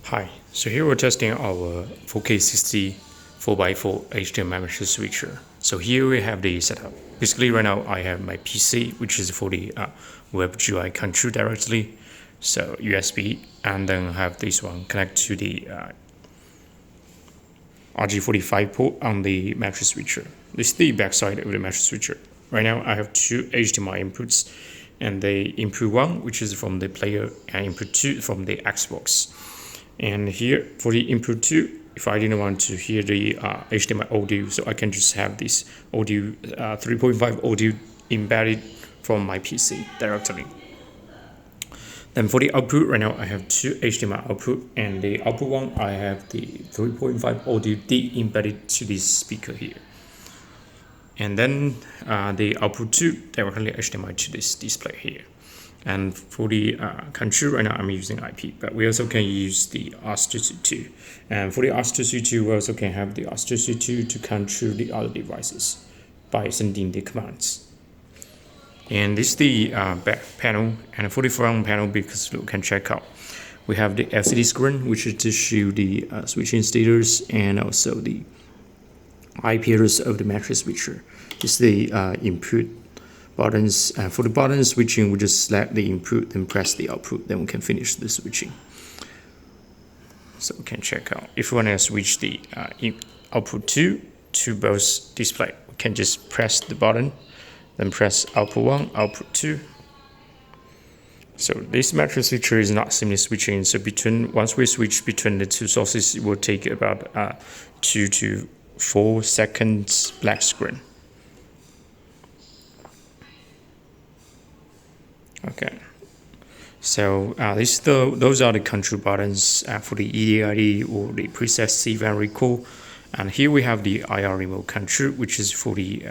Hi, so here we're testing our 4K60 4x4 HDMI mesh switcher. So here we have the setup. Basically right now I have my PC, which is for the web GUI control directly. So USB, and then have this one connect to the RG45 port on the mesh switcher. This is the backside of the mesh switcher. Right now I have two HDMI inputs, and the input 1, which is from the player, and input 2 from the Xbox. And here for the input 2, if I didn't want to hear the HDMI audio, so I can just have this audio 3.5 audio embedded from my PC directly. Then for the output, right now I have two HDMI output, and the output 1 I have the 3.5 audio embedded to this speaker here. And then the output 2 directly HDMI to this display here. And for the control, right now I'm using IP, but we also can use the RS232. And for the RS232, we also can have the RS232 to control the other devices by sending the commands. And this is the back panel, and for the front panel, because we can check out, we have the LCD screen, which is to show the switching status and also the IP address of the matrix switcher. This is the input buttons. For the button switching, we just select the input, then press the output, then we can finish the switching. So we can check out. If we want to switch the output 2 to both display, we can just press the button, then press output 1, output 2. So this matrix switcher is not seamless switching. So once we switch between the two sources, it will take about 2 to 4 seconds black screen. Okay, so those are the control buttons for the EDID or the preset save and recall. And here we have the IR remote control, which is for the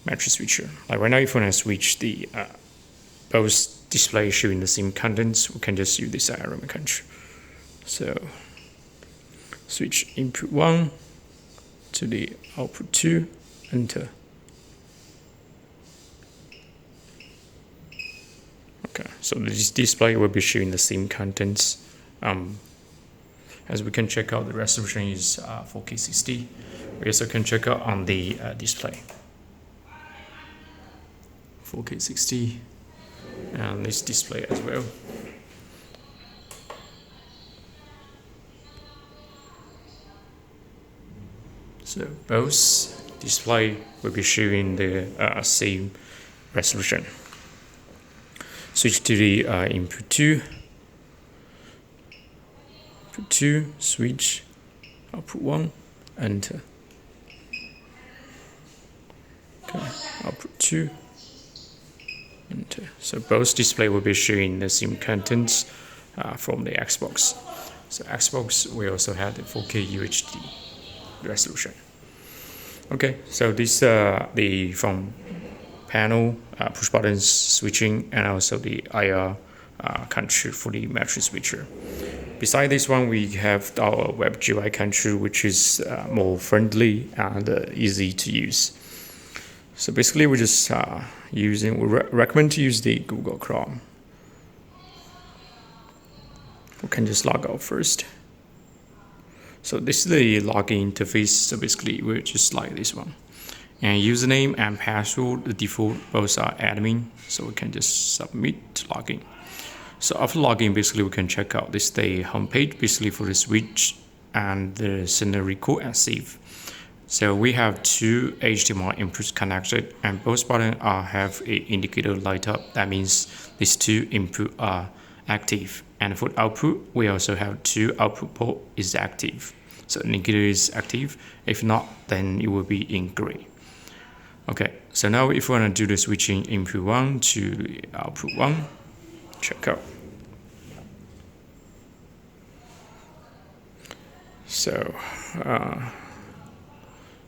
matrix switcher. Like right now, if we want to switch the both display showing the same contents, we can just use this IR remote control. So switch input 1 to the output 2, enter. Okay, so this display will be showing the same contents. As we can check out, the resolution is 4K60. We also can check out on the display. 4K60, and this display as well. So both display will be showing the same resolution. Switch to the input 2. Input 2, switch, output 1, enter. Okay, output 2, enter. So both display will be showing the same contents from the Xbox. So Xbox, we also have the 4K UHD resolution. Okay, so this the from panel, push buttons switching, and also the IR control for the matrix switcher. Beside this one, we have our web GUI control, which is more friendly and easy to use. So basically, we're just we recommend to use the Google Chrome. We can just log out first. So this is the login interface. So basically, we're just like this one. And username and password, the default, both are admin, so we can just submit to login. So after login, basically we can check out this the homepage, basically for the switch and the send a record and save. So we have two HDMI inputs connected, and both buttons have an indicator light up. That means these two inputs are active. And for output, we also have two output port is active. So indicator is active. If not, then it will be in gray. Okay, so now if we want to do the switching input 1 to output 1, check out. So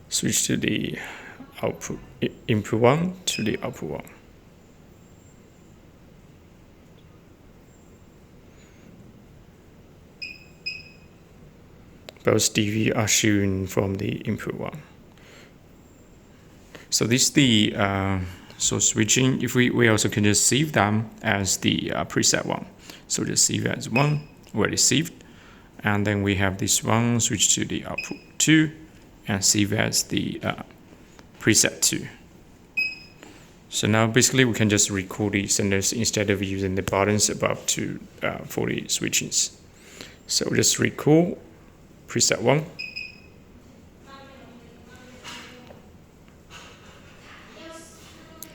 switch to the output input 1 to the output 1. Both DV are shown from the input 1. So this is the so switching. If we also can just save them as the preset one. So just save as 1, already saved, and then we have this one, switch to the output 2, and save as the preset 2. So now basically we can just record the senders instead of using the buttons above for the switchings. So just record preset 1.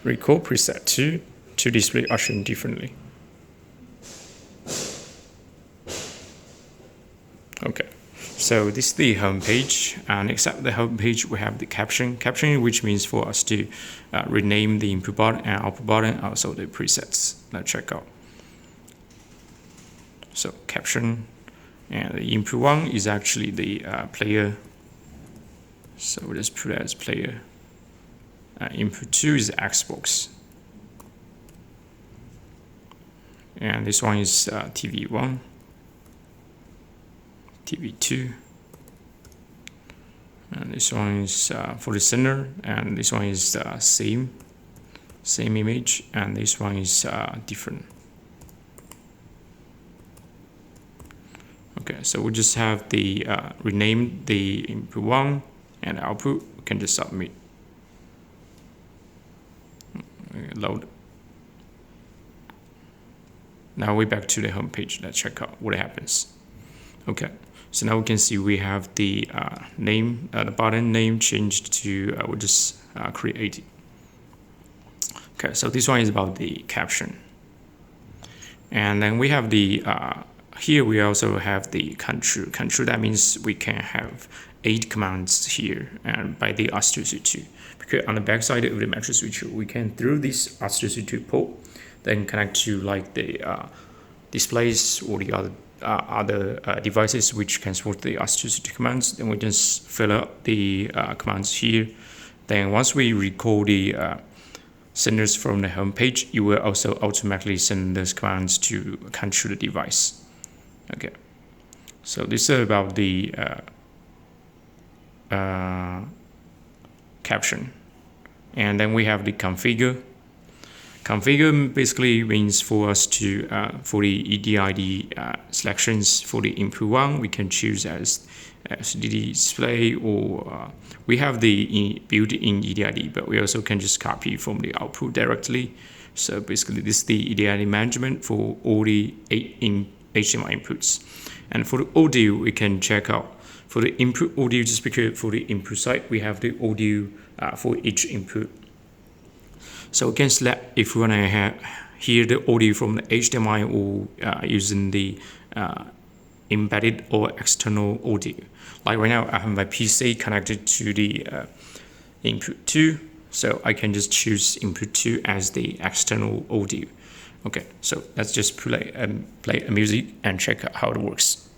Record preset 2 to display option differently. Okay, so this is the home page, and except the home page we have the caption, which means for us to rename the input button and output button, also the presets. Let's check out. So caption, and the input 1 is actually the player, so we'll just put it as player. Input 2 is Xbox, and this one is TV 1, TV 2, and this one is for the sender, and this one is same image, and this one is different. Okay, so we just have the rename the input 1 and output. We can just submit. Load. Now we're back to the home page. Let's check out what happens. Okay, so now we can see we have the name, the button name changed to we'll just create it. Okay, so this one is about the caption, and then we have the here we also have the control. That means we can have 8 commands here, and by the R2C2. Because on the back side of the matrix switcher, we can through this R2C2 port, then connect to like the displays or the other devices which can support the R2C2 commands. Then we just fill up the commands here. Then once we record the senders from the home page, it will also automatically send those commands to control the device. Okay, so this is about the caption, and then we have the configure. Configure basically means for us to for the EDID selections for the input 1, we can choose as LCD display, or we have the built-in EDID, but we also can just copy from the output directly. So basically this is the EDID management for all the 8 HDMI inputs. And for the audio, we can check out for the input audio, just because for the input side we have the audio for each input. So we can select if we want to hear the audio from the HDMI or using the embedded or external audio. Like right now I have my PC connected to the input 2, so I can just choose input 2 as the external audio. Okay, so let's just play a music and check out how it works.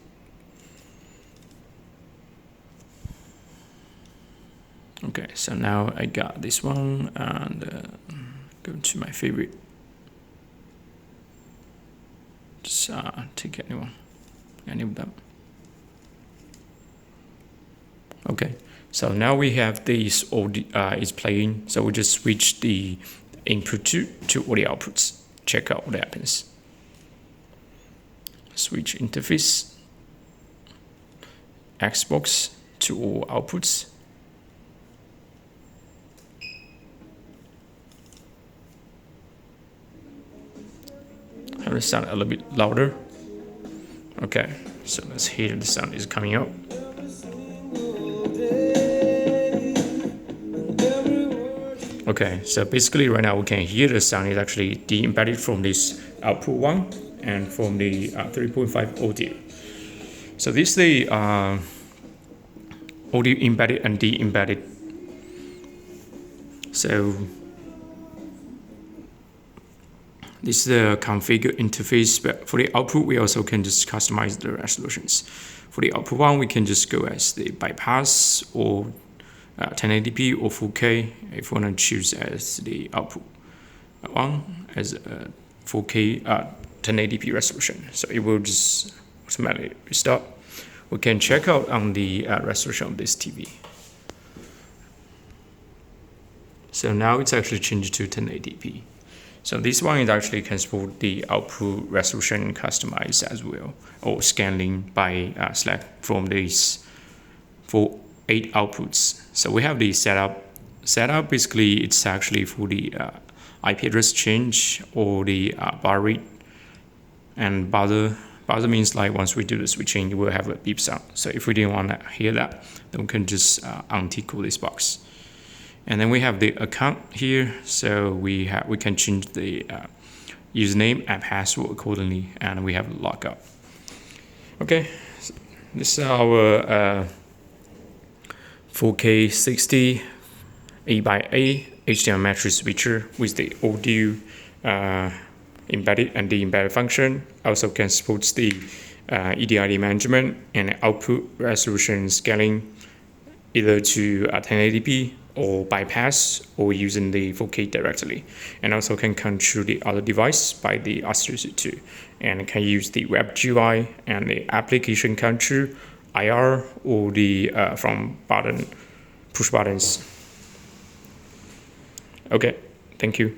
Okay, so now I got this one, and go to my favorite. Just take any of them. Okay, so now we have this audio is playing, so we just switch the input to all the outputs. Check out what happens. Switch interface, Xbox to all outputs. Have the sound a little bit louder. Okay, so let's hear the sound is coming out. Okay, so basically right now we can hear the sound is actually de-embedded from this output 1 and from the 3.5 audio. So this is the audio embedded and de-embedded. So this is the configure interface, but for the output we also can just customize the resolutions. For the output 1 we can just go as the bypass or 1080p or 4K if we want to choose as the output 1 as a 4K 1080p resolution. So it will just automatically restart. We can check out on the resolution of this TV. So now it's actually changed to 1080p. So this one is actually can support the output resolution customized as well, or scaling by select from these for 8 outputs. So we have the setup. Setup basically it's actually for the IP address change or the bar rate, and buzzer means like once we do the switching, you will have a beep sound. So if we didn't want to hear that, then we can just untickle this box. And then we have the account here, so we can change the username and password accordingly, and we have lockout. Okay, so this is our 4K 60 8x8 HDMI matrix switcher with the audio embedded and the embedded function. Also can support the EDID management and output resolution scaling either to 1080p or bypass or using the 4K directly, and also can control the other device by the R32, and can use the web GUI and the application control, IR, or the from push buttons. Okay, thank you.